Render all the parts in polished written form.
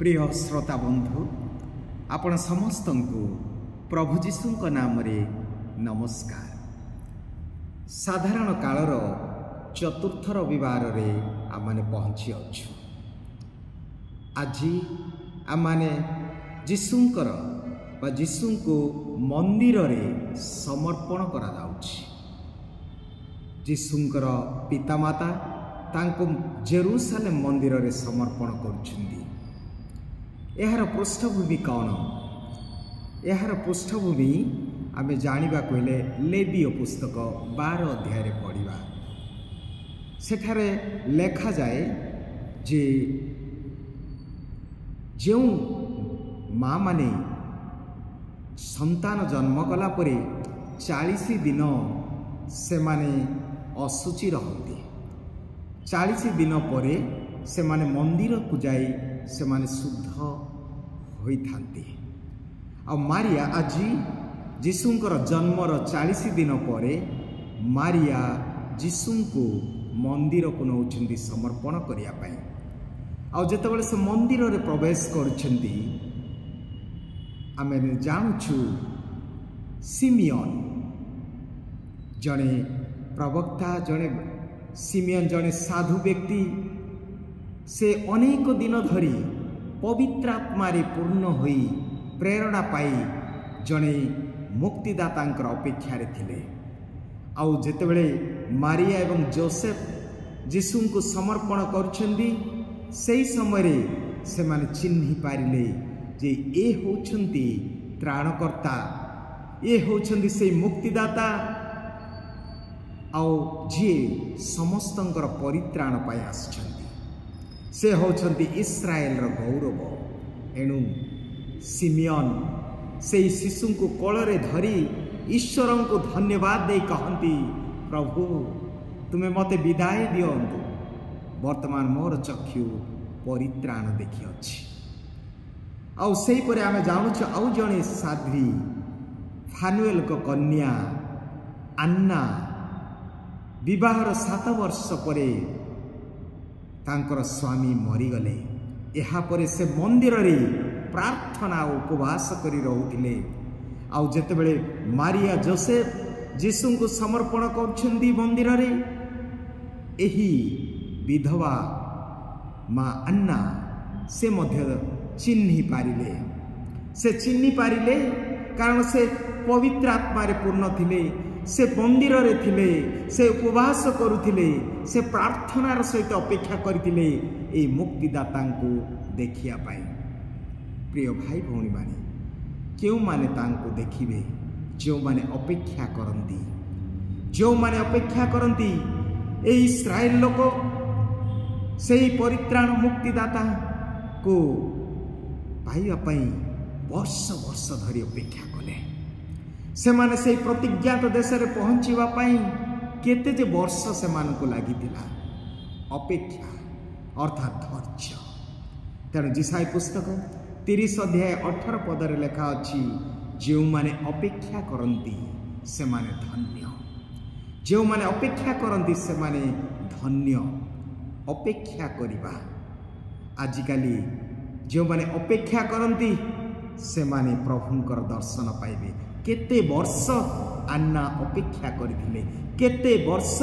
प्रिय श्रोता बंधु आपण समस्त को प्रभु जीशु नाम रे नमस्कार। साधारण कालर चतुर्थ रविवार रे आमने पहुंची अच्छु। आज आमने जीशुंकर बा जीशु को मंदिर रे समर्पण करा जाउछि। जीशुंकर पितामाता तांको जेरूसालेम मंदिर रे समर्पण करुछन्ती। यार पृष्ठभूमि कौन? यार पृष्ठभूमि आमे जानिबा कहले लेवीय पुस्तक 12 अध्याय रे पढ़िबा। सेठारे लेखा जाए जे जो माँ माने संतान जन्म कला परे 40 दिन से माने असुचि रहते। 40 दिन परे से माने मंदिर को जाई से माने शुद्ध होई थांती। आ मारिया आज जीशुंकर जन्मर 40 दिन परे मारिया जीशु को मंदिर को नौछंती समर्पण करिया पाई। आ जेतेबेले से मंदिर रे प्रवेश करछंती आमे जानछु सिमियन जने प्रवक्ता जने सिमियन जने साधु व्यक्ति से अनेक दिन धरी पवित्र आत्मा रे पूर्ण होई प्रेरणा पाई जने मुक्तिदातांकर अपेक्षा रे थिले। आउ जेतेबेले मारिया एवं जोसेफ जीशु को समर्पण करछंदी सेही समय रे से माने चिन्हि पारिले जे ए होछंती त्राणकर्ता, ए होछंती से मुक्तिदाता आउ जे समस्तंकर परित्राण पाई आछंती। से होछंती इस्राएल रो गौरव। एणु सिमियन से शिशु को कोଳରେ धरी ईश्वर को धन्यवाद दे कहती, प्रभु तुमे मते विदाय दियंतु, वर्तमान मोर चक्षु परित्राण देखि अछि। आउ सेही परे आमे जानुछु आउ जणे साध्वी फानुएल को कन्या अन्ना विवाहर 7 वर्ष परे तांकर स्वामी मरीगले। एहा परे से मंदिर रे प्रार्थना और उपवास करी रहुथिले। आउ जेतेबेले मारिया जोसेफ जीशु को समर्पण करछन्ती मंदिर रे, एही विधवा माँ अन्ना से मध्य चिन्हि पारिले। से चिन्हि पारिले कारण से पवित्र आत्मा रे पूर्ण थिले, से मंदिर रे थिले, से उपवास करुथिले, से प्रार्थनार सहित अपेक्षा करथिले ए मुक्तिदाता को देखिया पाई। प्रिय भाई भौणी माने क्यों माने तांको देखिबे? जो माने अपेक्षा करंती, जो माने अपेक्षा करंती ए इस्राएल लोक सेही परित्राण मुक्तिदाता को पाइबा पाई वर्ष वर्ष धरी अपेक्षा कले। से माने से प्रतिज्ञात देश रे पहुंचीबा पाई केते जे वर्ष से मान को लागितिला अपेक्षा अर्थात धैर्य। तेणु जिसाई पुस्तक 30 अध्याय 18 पदरे लेखा अछि, जो माने अपेक्षा करंती से माने धन्य। जो माने अपेक्षा करंती से माने धन्य। अपेक्षा करिबा आजिकाली जो माने अपेक्षा करंती से माने प्रभुंकर दर्शन पाइबे। केते वर्ष अन्ना अपेक्षा करिथिले, केते वर्ष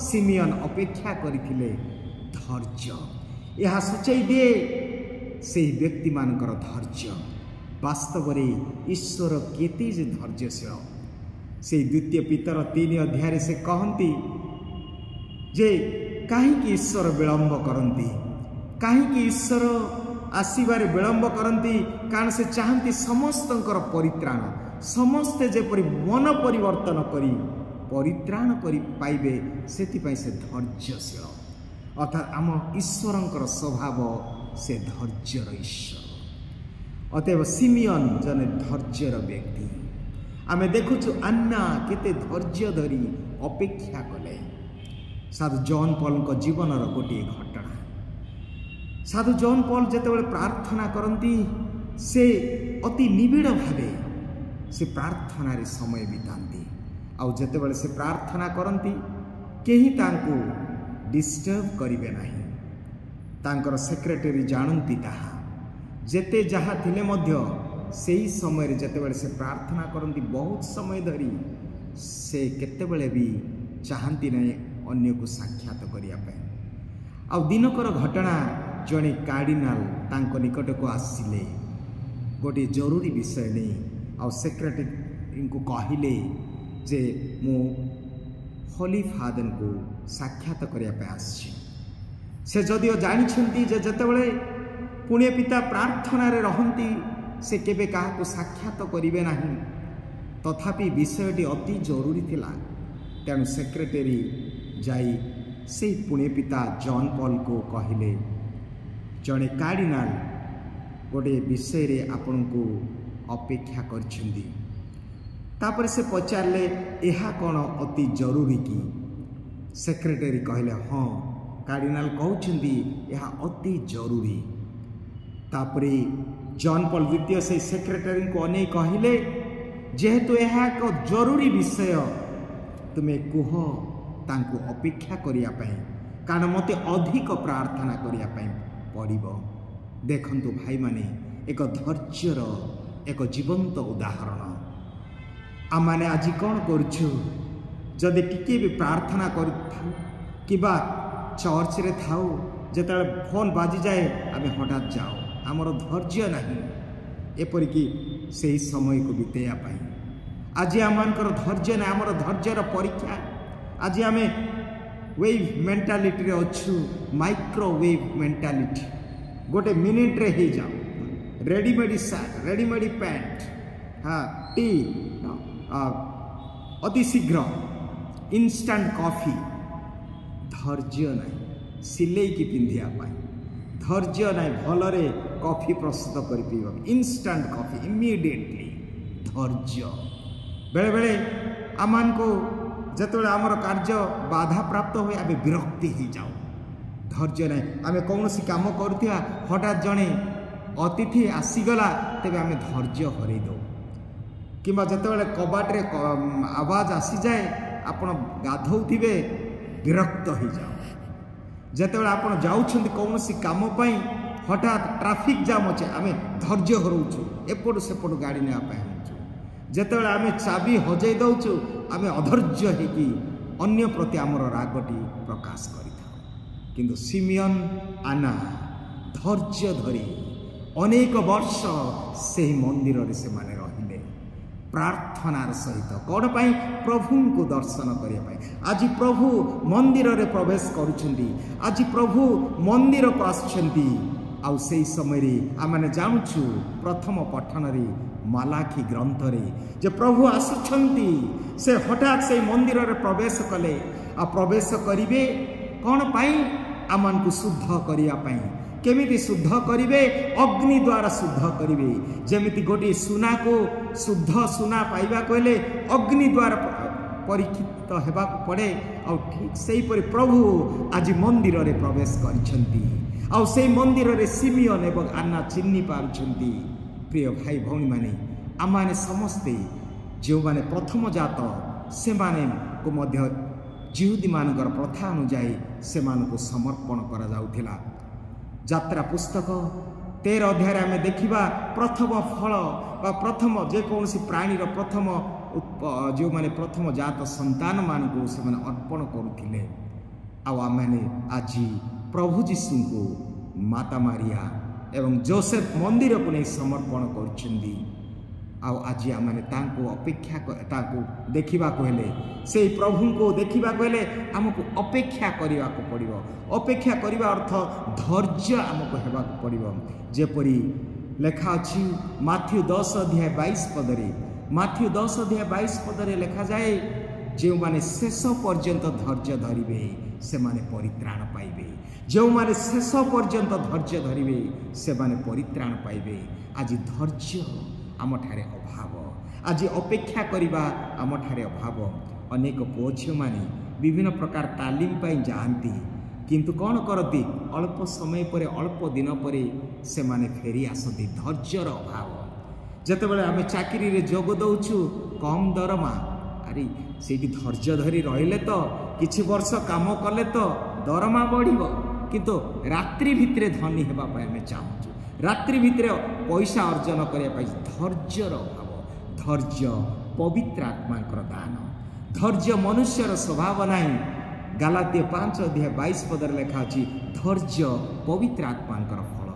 सिमियन अपेक्षा करिथिले। धैर्य यह सूचई दे से व्यक्ति मानकर धैर्य। वास्तव में ईश्वर केते जे धैर्यशील से द्वितीय पीतर 3 अध्याय से कहती जे कहीं ईश्वर विलंब करती, कहीं ईश्वर आसबार विलंब करती, कारण से चाहती समस्तंकर परित्राण, समस्ते जेपरि मन परिवर्तन करी परित्राण करी पाइबे। सेतिपाई से धैर्यशील अर्थात आम ईश्वरंकर स्वभाव से धैर्यर ईश्वर। अतएव सिमियन जने धैर्यर व्यक्ति। आमे देखुछु अन्ना केते धैर्य धरी अपेक्षा कले। साधु जॉन पॉल को जीवनर गोटे घटना। साधु जॉन पॉल जेतेबेले प्रार्थना करती से अति निबिड़ भावे से प्रार्थना रे समय बिताती। आउ जेतेबेले से प्रार्थना करती केही तांको डिस्टर्ब करिवे नाही। तांकर सेक्रेटरी जानती ताहा जेते जहाँ थिले मध्य सेही समय जेतेबेले से प्रार्थना करती बहुत समय धरी से केतेबेले भी चाहती नहीं अन्य को साक्षात करने। आ दिनकर घटना जड़े कार्डिनाल तांको निकट को आसिले गोटे जरूरी विषय नहीं आ सेक्रेटरी को कहले जे मु होली फादर को साक्षात करने आसी। से जदिओ जानी जेतेबेले पुण्य पिता प्रार्थना रे रहंती से केबे काहाको साक्षात करिवे नाही, तथापि विषयटी अति जरूरी थिला। तेणु सेक्रेटरी जाई से पुण्य पिता जॉन पॉल को कहले जड़े कार्डिनाल गोटे विषय रे आपण को अपेक्षा करछंदी। तापर से पचारले एहा कौन अति जरूरी की? सेक्रेटरी कहले हाँ कार्डिनाल कहउछंदी एहा अति जरूरी। तापरे जॉन पॉल द्वितीय से सेक्रेटरी को अनेक कहले जेहेतु यह एक जरूरी विषय तुम्हें कुह तांको अपेक्षा करिया पई, कारण मते अधिक प्रार्थना करिया पई पड़िबो। देखंतु भाई माने एक धैर्यर एक जीवंत उदाहरण। आमाने आज कौन करछु जदि टिके भी प्रार्थना कर किबा चर्च रे थाउ जेते फोन बाजी जाए आमे हठात जाओ, आमर धैर्य नहीं एपरिकी से समय को बितेया पाई। आज आमर धैर्य ना, आमर धैर्यर परीक्षा। आज आम वेव मेंटालिटी रे अच्छु, माइक्रोवेव मेंटालिटी। गोटे मिनिट रे ही जाओ, रेडीमेड सार्ट, रेडीमेड पैंट, हाँ टी, अति शीघ्र इंस्टांट कॉफी। धैर्य नहीं सिले की पिंधिया पाई, धैर्य नहीं भलरे कॉफी प्रस्तुत कर पीवा, इंस्टांट कॉफी इमीडिएटली। धैर्य बेले बेले आमान को जतबेले आमर कार्य बाधा प्राप्त हुए आमे विरक्ति हो जाओ। धैर्य नहीं आमे कौन सी काम करुथिया हठात जड़े अतिथि आसीगला तेबे आमे धैर्य हरई दो। किंबा जतबेले कबाटे आवाज आसी जाए आपण गाधौथिबे विरक्त हो जाओ। जेतेबेले आपण जाउछंती कौन सी काम पई हठात ट्रैफिक जाम अच्छे आमे धैर्य हरउछु, एपटू सेपटू गाड़ी नेवा पई होछु। जेतेबेले आमे चाबी हजई दउछु आमे अधैर्य हेकी अन्य प्रति आमर रागटी प्रकाश करिथाउ। किंतु सिमियन आना धैर्य धरी अनेक वर्ष से मंदिर रे से माने रहिले प्रार्थनार सहित। कौन पाई? प्रभु को दर्शन करने। आज प्रभु मंदिर रे प्रवेश करुछंती, आज प्रभु मंदिर को आछंती। आउ से समय रे आमने जानुछु प्रथम पठन रे मालाखी ग्रंथ रे जे प्रभु आछंती से हठात से मंदिर रे प्रवेश कले। आ प्रवेश करिवे कौन पाई? आमन को शुद्ध करिया पाई। केमिति शुद्ध करिवे? अग्नि द्वारा शुद्ध करिवे। जेमिति गोटे सुना को शुद्ध सुना पाइबा कहले अग्नि द्वारा परीक्षित हेबा पड़े। और ठीक से ही प्रभु आज मंदिर रे प्रवेश करिसंती। आ से मंदिर रे सिमियन एवं आना चिन्नी पारुछंती। प्रिय भाई भौणी माने आमाने समस्ते जो माने प्रथम जात से माने को मध्य जिहुदी मानकर प्रथा अनुसार से मानको समर्पण करा जाउथिला। यात्रा पुस्तक 13 अध्याय आम देखा प्रथम फल बा प्रथम जेकोसी प्राणी प्रथम जो माने प्रथम जात संतान मान को से माने अर्पण करुथिले। आने आज प्रभु जीशु को माता मारिया एवं जोसेफ मंदिर को नहीं समर्पण करुछंदी। आज आमने तांको अपेक्षा ताको देखा हेले से प्रभु को देखा हेले आमको अपेक्षा करने को पड़ो। अपेक्षा करने अर्थ धैर्य आमको हेबाक पड़ो। जेपरी लेखा अछि माथ्यू 10 अध्याय 22 पदरे, माथ्यू 10 अध्याय 22 पदरे लेखा जाए जो माने शेष पर्यंत धैर्य धरिवे से माने परित्राण पाइबे। जो माने शेष पर्यंत धैर्य धरिवे से माने परित्राण पाइबे। आज धैर्य आम ठारे अभाव, आज अपेक्षा करवा आम ठारे अभाव। अनेक पुओ झियो माने विभिन्न प्रकार तालीम पाई जाती, किंतु कौन करती? अल्प समय पर अल्प दिन पर से माने फेरी आसती। धैर्यर अभाव। जेतेबेले आमे चाकरी रे जोग दउछु कम दरमा, अरे से धैर्य धरी रहिले तो किछि वर्ष काम कले तो दरमा बढ़िबो, किंतु रात्रि भितरे धनी हेबा पाए आमे चाहूछु। रात्रि भितर पैसा अर्जन करने धैर्यर अभाव। धैर्य पवित्र आत्मा दान। धैर्य मनुष्यर स्वभाव नहीं। गलातीय 5:22 पदर लिखा अछि धैर्य पवित्र आत्मा फल।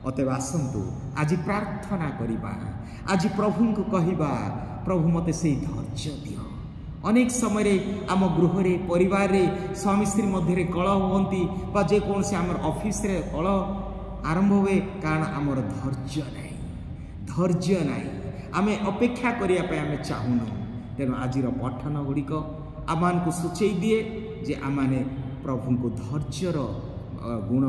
अतएव आसतु आज प्रार्थना करिबा। आज प्रभु को कहवा प्रभु मते से धैर्य दियो। अनेक समय आम गृह परिवार स्वामी स्त्री मध्य कलह होती जेकोसी आम ऑफिस रे कलह आरंभ हुए कारण आमर धैर्य नहीं। धैर्य नहीं आम अपेक्षा करने आम चाहूनु। तेणु आज पठन गुड़िक आम को सूचई दिए जे आम प्रभु को धैर्यर गुण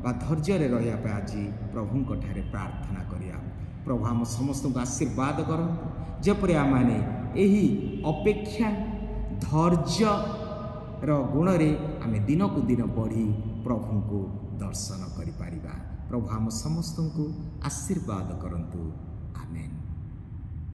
बा धैर्य रहा आज प्रभु ठारे प्रार्थना करिया। प्रभु आम समस्त को आशीर्वाद कर जपरि आम यही अपेक्षा धैर्यर गुण रे आम दिन को दिन बढ़ी प्रभु को दर्शन करि पारिबा। प्रभु आम समस्त को आशीर्वाद करंतु।